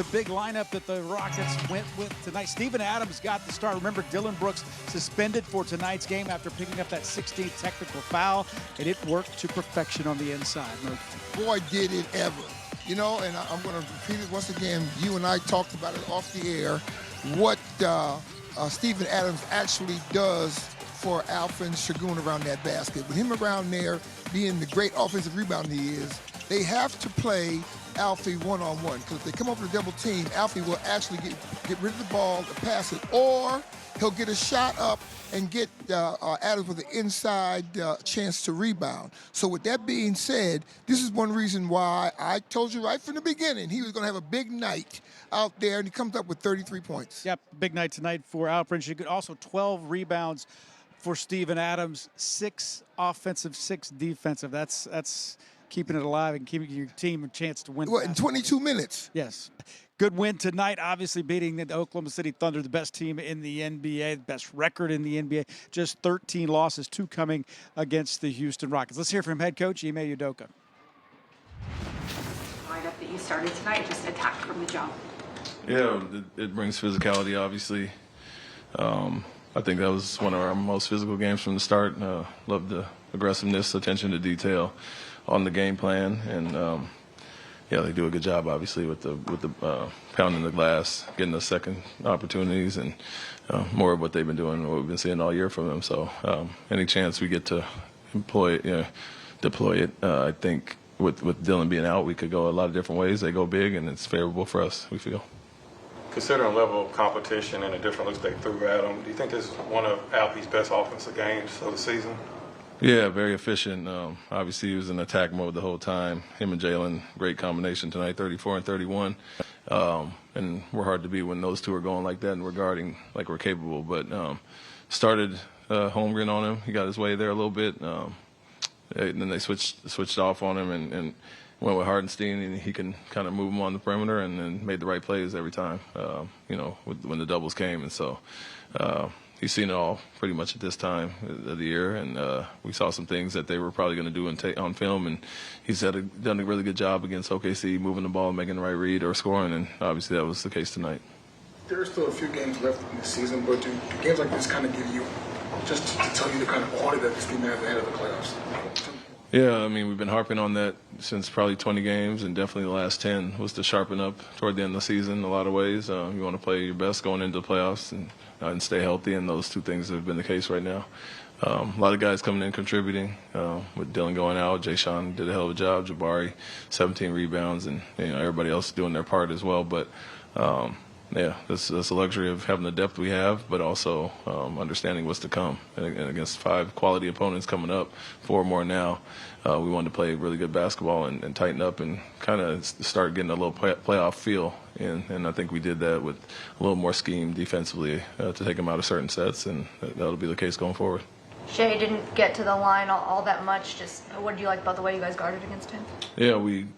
The big lineup that the Rockets went with tonight. Steven Adams got the start. Remember, Dylan Brooks suspended for tonight's game after picking up that 16th technical foul, and it worked to perfection on the inside. Boy, did it ever. You know, and I'm going to repeat it once again. You and I talked about it off the air, what Steven Adams actually does for Alperen Sengun around that basket. With him around there, being the great offensive rebounder he is, they have to play Alfie one-on-one, because if they come over to double team, Alfie will actually get rid of the ball and pass it, or he'll get a shot up and get Adams with an inside chance to rebound. So with that being said, this is one reason why I told you right from the beginning he was going to have a big night out there, and he comes up with 33 points. Yep, big night tonight for Alperen Sengun. Also 12 rebounds for Steven Adams, 6 offensive, 6 defensive. That's keeping it alive and giving your team a chance to win. What, in 22 minutes? Yes. Good win tonight, obviously beating the Oklahoma City Thunder, the best team in the NBA, the best record in the NBA. Just 13 losses, 2 coming against the Houston Rockets. Let's hear from head coach Ime Udoka. Lineup that you started tonight, just attacked from the jump. Yeah, it brings physicality, obviously. I think that was one of our most physical games from the start. Loved the aggressiveness, attention to detail on the game plan, and yeah, they do a good job, obviously, with the pounding the glass, getting the second opportunities, and more of what they've been doing, what we've been seeing all year from them. So any chance we get to deploy it, I think with Dylan being out, we could go a lot of different ways. They go big, and it's favorable for us, we feel. Considering the level of competition and the different looks they threw at them, do you think this is one of Alfie's best offensive games of the season? Yeah, very efficient. Obviously, he was in attack mode the whole time. Him and Jalen, great combination tonight, 34 and 31. And we're hard to beat when those two are going like that and we're guarding like we're capable. But started Holmgren on him. He got his way there a little bit. And then they switched off on him and went with Hardenstein, and he can kind of move him on the perimeter and then made the right plays every time, when the doubles came. And so he's seen it all pretty much at this time of the year, and we saw some things that they were probably going to do on film, and he's done a really good job against OKC, moving the ball, making the right read, or scoring, and obviously that was the case tonight. There are still a few games left in the season, but do games like this kind of give you, just to tell you the kind of quality that this team has ahead of the playoffs? Yeah, I mean, we've been harping on that since probably 20 games, and definitely the last 10 was to sharpen up toward the end of the season in a lot of ways. You want to play your best going into the playoffs and stay healthy, and those two things have been the case right now. A lot of guys coming in contributing. With Dylan going out, Jae Sean did a hell of a job. Jabari, 17 rebounds, and everybody else doing their part as well. But yeah, that's a luxury of having the depth we have, but also understanding what's to come. And against 5 quality opponents coming up, 4 more now, we wanted to play really good basketball and tighten up and kind of start getting a little playoff feel. And I think we did that with a little more scheme defensively to take them out of certain sets, and that'll be the case going forward. Jae didn't get to the line all that much. Just what did you like about the way you guys guarded against him? Yeah, we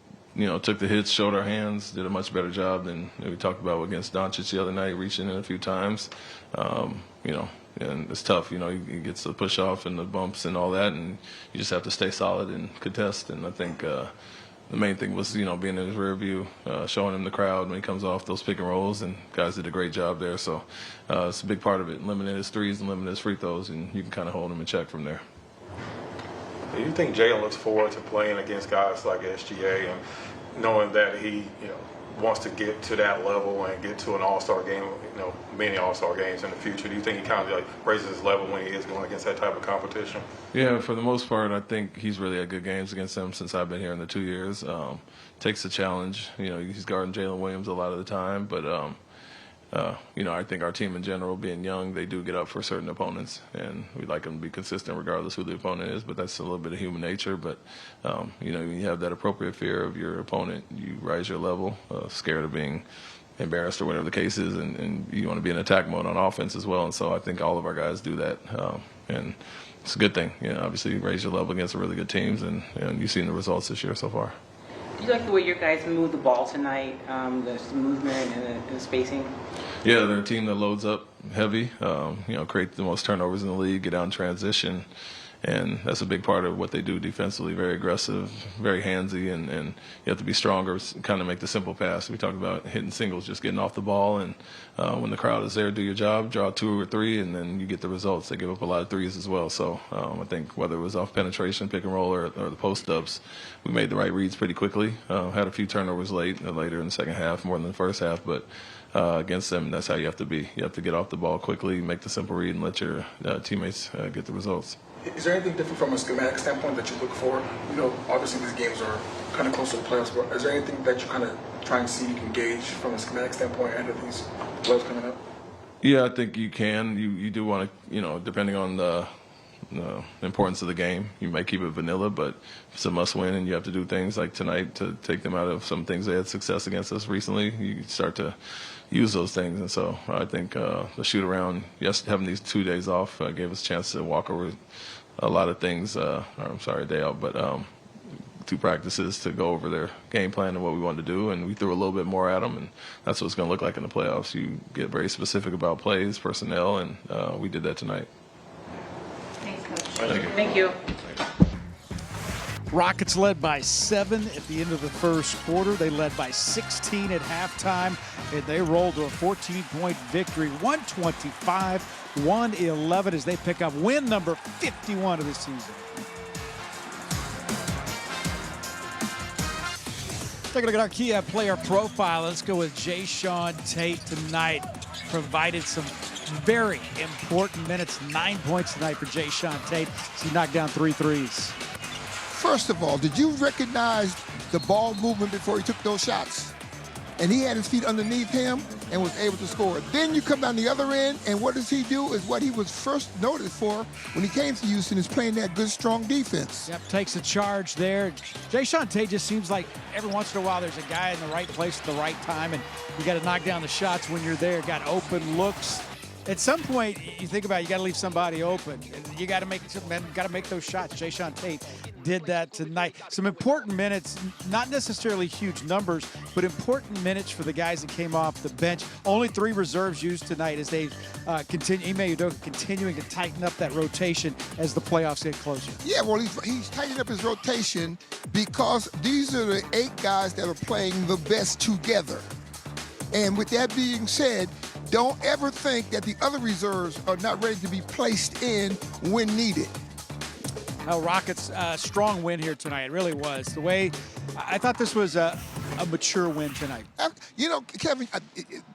took the hits, showed our hands, did a much better job than we talked about against Doncic the other night, reaching in a few times. And it's tough. He gets the push off and the bumps and all that, and you just have to stay solid and contest. And I think the main thing was, being in his rear view, showing him the crowd when he comes off those pick and rolls, and guys did a great job there. So it's a big part of it, limiting his threes and limiting his free throws, and you can kind of hold him in check from there. Do you think Jalen looks forward to playing against guys like SGA and knowing that he, wants to get to that level and get to an all-star game, many all-star games in the future? Do you think he kind of raises his level when he is going against that type of competition? Yeah, for the most part, I think he's really had good games against them since I've been here in the 2 years. Takes a challenge. He's guarding Jalen Williams a lot of the time, but I think our team in general, being young, they do get up for certain opponents, and we like them to be consistent regardless who the opponent is, but that's a little bit of human nature. But, when you have that appropriate fear of your opponent, you rise your level, scared of being embarrassed or whatever the case is, and you want to be in attack mode on offense as well. And so I think all of our guys do that, and it's a good thing. Obviously you raise your level against really good teams, and you've seen the results this year so far. Do you like the way your guys moved the ball tonight, the movement and the spacing? Yeah, they're a team that loads up heavy, create the most turnovers in the league, get out in transition, And that's a big part of what they do defensively. Very aggressive, very handsy, and you have to be stronger, kind of make the simple pass. We talked about hitting singles, just getting off the ball, and when the crowd is there, do your job, draw 2 or 3, and then you get the results. They give up a lot of threes as well. So I think whether it was off penetration, pick and roll, or the post-ups, we made the right reads pretty quickly. Had a few turnovers later in the second half, more than the first half, but against them, that's how you have to be. You have to get off the ball quickly, make the simple read, and let your teammates get the results. Is there anything different from a schematic standpoint that you look for? You know, obviously these games are kind of close to the playoffs, but is there anything that you kind of try and see you can gauge from a schematic standpoint ahead of these playoffs coming up? Yeah, I think you can. You do want to, depending on the importance of the game, you might keep it vanilla, but it's a must-win, and you have to do things like tonight to take them out of some things they had success against us recently. You start to use those things, and so I think the shoot-around, yes, having these 2 days off gave us a chance to walk over a lot of things, a day out, but 2 practices to go over their game plan and what we wanted to do, and we threw a little bit more at them, and that's what it's going to look like in the playoffs. You get very specific about plays, personnel, and we did that tonight. Thanks, Coach. Thank you. Rockets led by 7 at the end of the first quarter. They led by 16 at halftime, and they rolled to a 14-point victory, 125-111, as they pick up win number 51 of the season. Take a look at our key player profile. Let's go with Jae Sean Tate tonight. Provided some very important minutes. 9 points tonight for Jae Sean Tate. He knocked down 3 threes. First of all, did you recognize the ball movement before he took those shots? And he had his feet underneath him and was able to score. Then you come down the other end, and what does he do is what he was first noticed for when he came to Houston, is playing that good, strong defense. Yep, takes a charge there. Jae Sean Tate just seems like every once in a while there's a guy in the right place at the right time, and you got to knock down the shots when you're there. Got open looks. At some point, you think about it, you got to leave somebody open. You got to make those shots. Jae Sean Tate did that tonight. Some important minutes, not necessarily huge numbers, but important minutes for the guys that came off the bench. Only 3 reserves used tonight as they continue. Ime Udoka continuing to tighten up that rotation as the playoffs get closer. Yeah, well, he's tightening up his rotation because these are the 8 guys that are playing the best together. And with that being said, don't ever think that the other reserves are not ready to be placed in when needed. Well, Rockets strong win here tonight. It really was. The way I thought this was a mature win tonight. You know, Kevin,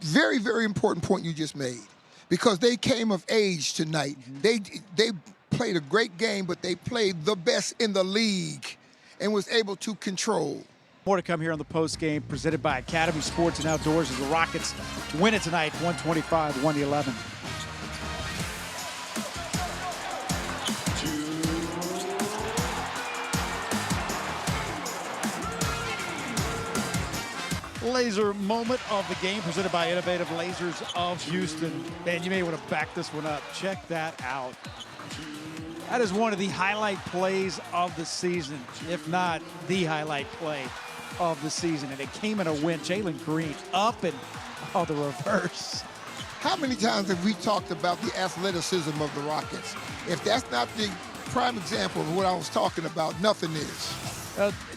very, very important point you just made, because they came of age tonight. Mm-hmm. They played a great game, but they played the best in the league and was able to control. More to come here on the post game presented by Academy Sports and Outdoors as the Rockets win it tonight, 125-111. Laser moment of the game presented by Innovative Lasers of Houston. Man, you may want to back this one up. Check that out. That is one of the highlight plays of the season, if not the highlight play of the season, and it came in a win. Jalen Green up and the reverse. How many times have we talked about the athleticism of the Rockets? If that's not the prime example of what I was talking about, nothing is.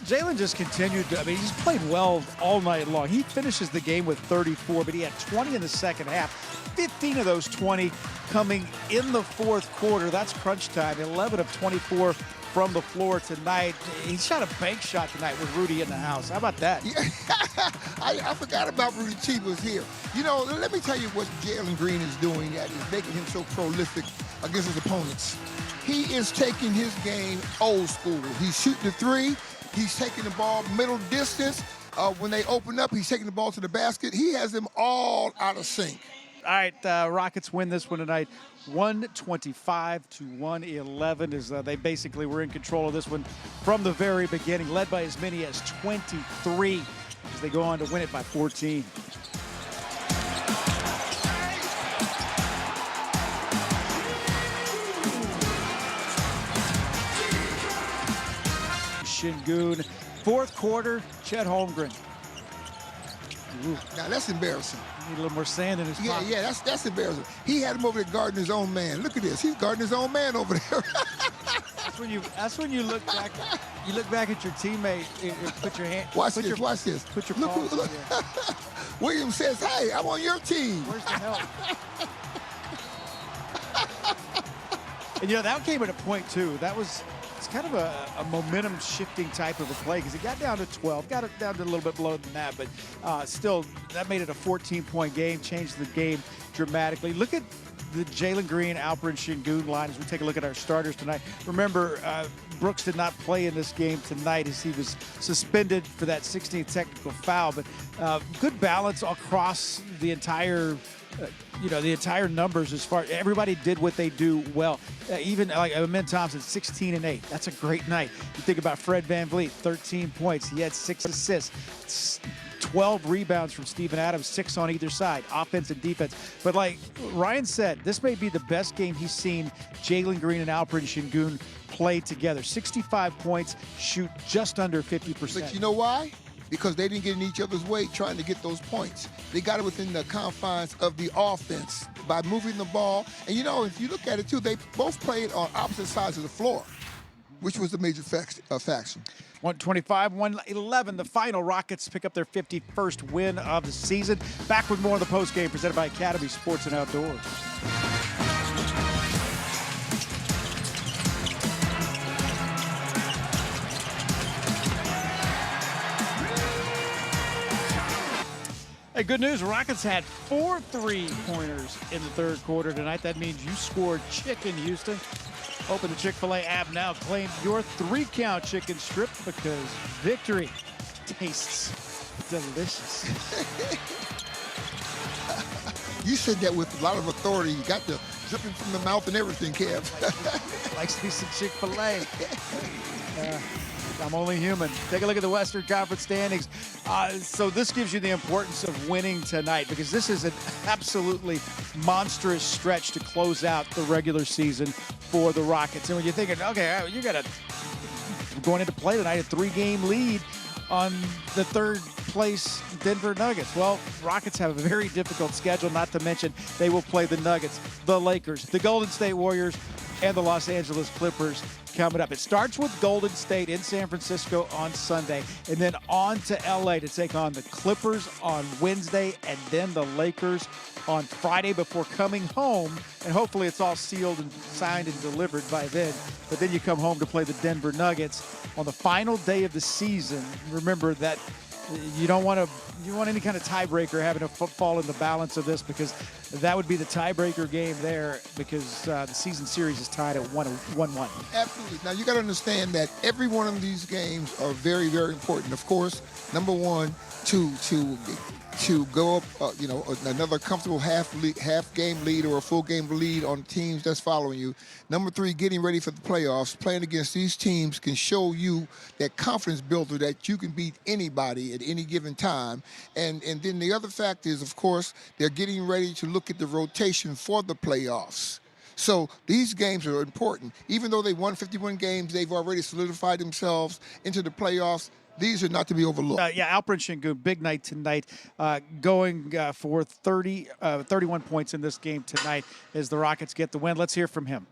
Jalen just continued to, he's played well all night long. He finishes the game with 34, but he had 20 in the second half. 15 of those 20 coming in the fourth quarter. That's crunch time. 11 of 24 from the floor tonight. He shot a bank shot tonight with Rudy in the house. How about that? Yeah. I forgot about Rudy T was here. You know, let me tell you what Jalen Green is doing that is making him so prolific against his opponents. He is taking his game old school. He's shooting the 3. He's taking the ball middle distance. When they open up, he's taking the ball to the basket. He has them all out of sync. All right, Rockets win this one tonight, 125-111, as they basically were in control of this one from the very beginning, led by as many as 23 as they go on to win it by 14. Sengun, fourth quarter, Chet Holmgren. Ooh. Now that's embarrassing. Need a little more sand in his pocket. Yeah, that's embarrassing. He had him over there guarding his own man. Look at this. He's guarding his own man over there. That's when you look back. You look back at your teammate and put your hand. Watch put this. your, Watch this. Put your Look, palms. look. Yeah. Williams says, "Hey, I'm on your team." Where's the help? And that came at a point too. It's kind of a momentum shifting type of a play because it got down to 12, got it down to a little bit below than that, but still that made it a 14-point game, changed the game dramatically. Look at the Jalen Green, Alperen Sengun line as we take a look at our starters tonight. Remember, Brooks did not play in this game tonight as he was suspended for that 16th technical foul, but good balance across the entire the entire numbers as far everybody did what they do well. Even like Amen Thompson, 16 and 8. That's a great night. You think about Fred VanVleet, 13 points. He had 6 assists. 12 rebounds from Steven Adams, 6 on either side, offense and defense. But like Ryan said, this may be the best game he's seen Jalen Green and Alperen Sengun play together. 65 points, shoot just under 50%. But you know why? Because they didn't get in each other's way trying to get those points. They got it within the confines of the offense by moving the ball. And if you look at it too, they both played on opposite sides of the floor, which was the major faction. 125-111, the final. Rockets pick up their 51st win of the season. Back with more of the postgame presented by Academy Sports and Outdoors. Hey, good news. Rockets had 4 3-pointers in the third quarter tonight. That means you scored chicken, Houston. Open the Chick-fil-A app now. Claim your 3-count chicken strip because victory tastes delicious. You said that with a lot of authority. You got the dripping from the mouth and everything, Kev. Likes to be some Chick-fil-A. I'm only human. Take a look at the Western Conference standings. So this gives you the importance of winning tonight because this is an absolutely monstrous stretch to close out the regular season for the Rockets. And when you're thinking, okay, you got going into play tonight, a 3-game lead on the third place Denver Nuggets. Well, Rockets have a very difficult schedule, not to mention they will play the Nuggets, the Lakers, the Golden State Warriors, and the Los Angeles Clippers coming up. It starts with Golden State in San Francisco on Sunday, and then on to LA to take on the Clippers on Wednesday, and then the Lakers on Friday before coming home, and hopefully it's all sealed and signed and delivered by then. But then you come home to play the Denver Nuggets on the final day of the season. Remember that you don't want any kind of tiebreaker having to fall in the balance of this because that would be the tiebreaker game there because the season series is tied at 1-1. Absolutely. Now, you got to understand that every one of these games are very, very important. Of course, number one, to go up, another comfortable half game lead or a full game lead on teams that's following you. Number 3, getting ready for the playoffs. Playing against these teams can show you that confidence builder that you can beat anybody at any given time. And then the other fact is, of course, they're getting ready to look at the rotation for the playoffs. So these games are important. Even though they won 51 games, they've already solidified themselves into the playoffs. These are not to be overlooked. Alperen Sengun, big night tonight, going for 31 points in this game tonight as the Rockets get the win. Let's hear from him.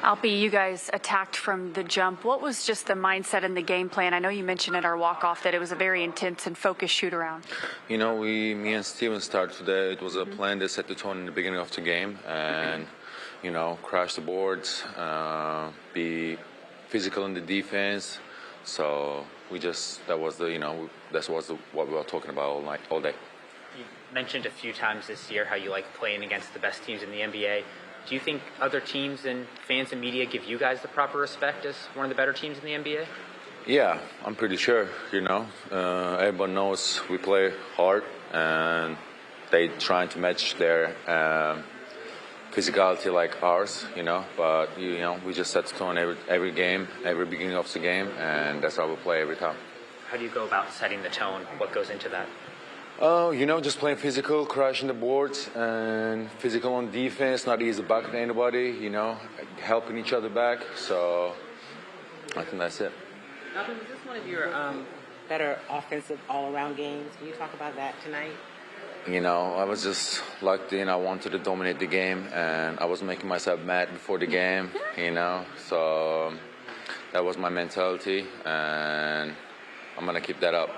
Alpie, you guys attacked from the jump. What was just the mindset and the game plan? I know you mentioned at our walk-off that it was a very intense and focused shoot-around. Me and Steven started today. It was a plan that set the tone in the beginning of the game and, crash the boards, be physical in the defense. So that was what we were talking about all day. You mentioned a few times this year how you like playing against the best teams in the NBA. Do you think other teams and fans and media give you guys the proper respect as one of the better teams in the NBA? Yeah, I'm pretty sure, everyone knows we play hard and they trying to match their physicality like ours, but, we just set the tone every game, every beginning of the game, and that's how we play every time. How do you go about setting the tone? What goes into that? Just playing physical, crashing the boards, and physical on defense, not easy back to anybody, helping each other back. So I think that's it. Alvin, was this one of your better offensive all-around games? Can you talk about that tonight? You know, I was just locked in. I wanted to dominate the game, and I was making myself mad before the game, you know. So that was my mentality, and I'm going to keep that up.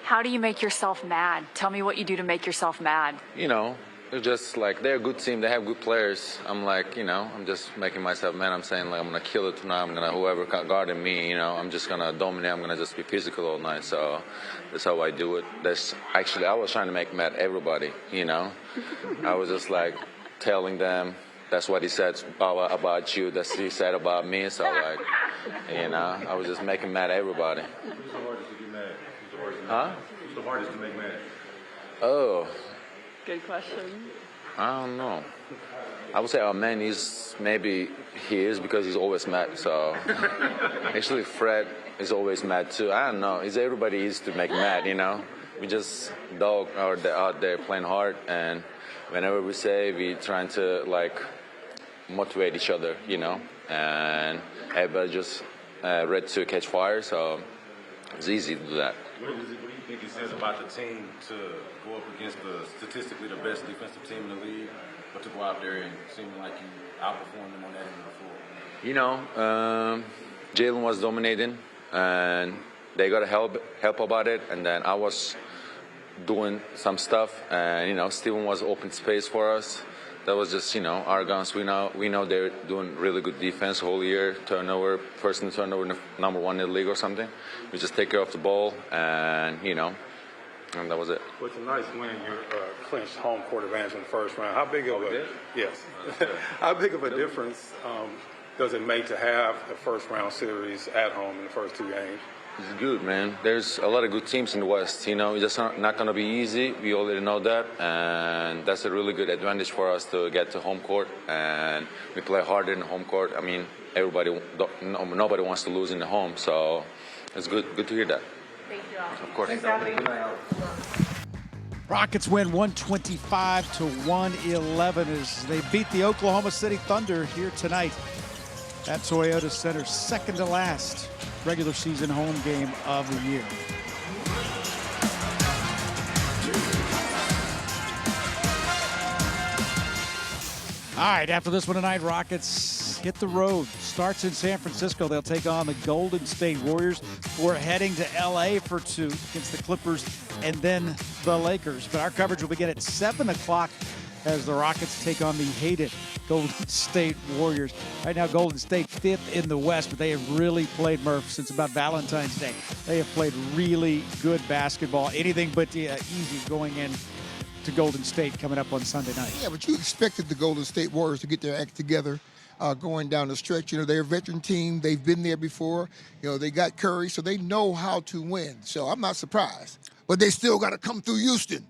How do you make yourself mad? Tell me what you do to make yourself mad. You know, they're just like, they're a good team. They have good players. I'm like, you know, I'm just making myself mad. I'm saying, like, I'm going to kill it tonight. I'm going to, whoever guarding me, you know, I'm just going to dominate. I'm going to just be physical all night. So that's how I do it. That's actually, I was trying to make mad everybody, you know. I was just like telling them, that's what he said about you. That's what he said about me. So, like, you know, I was just making mad everybody. Who's the hardest to be mad? Huh? Who's the hardest to make mad? Oh. Good question. I don't know. I would say our man is because he's always mad. So actually Fred is always mad too. I don't know. Everybody is to make mad, you know. We just are out there playing hard, and whenever we say, we trying to like motivate each other, you know. And everybody just ready to catch fire. So it's easy to do that. What do you think it says about the team to go up against statistically the best defensive team in the league, but to go out there and seem like you outperformed them on that end of the floor? You know, Jalen was dominating, and they got help about it, and then I was doing some stuff, and you know, Steven was open space for us. That was just, you know, our guns. We know they're doing really good defense whole year. Turnover, first in turnover, number one in the league or something. We just take care of the ball, and you know, and that was it. Well, it's a nice win. You clinched home court advantage in the first round. How big of yes? How big of a difference does it make to have the first round series at home in the first two games? It's good, man. There's a lot of good teams in the West. You know, it's just not going to be easy. We already know that, and that's a really good advantage for us to get to home court. And we play harder in the home court. I mean, nobody wants to lose in the home, so it's good to hear that. Thank you all. Of course. Rockets win 125 to 111 as they beat the Oklahoma City Thunder here tonight at Toyota Center. Second to last regular season home game of the year. All right, after this one tonight, Rockets hit the road. Starts in San Francisco. They'll take on the Golden State Warriors before heading to LA for two against the Clippers and then the Lakers. But our coverage will begin at 7 o'clock as the Rockets take on the hated Golden State Warriors. Right now, Golden State 5th in the West, but they have really played, Murph, since about Valentine's Day. They have played really good basketball. Anything but easy going in to Golden State coming up on Sunday night. Yeah, but you expected the Golden State Warriors to get their act together going down the stretch. You know, they're a veteran team. They've been there before. You know, they got Curry, so they know how to win. So I'm not surprised. But they still got to come through Houston.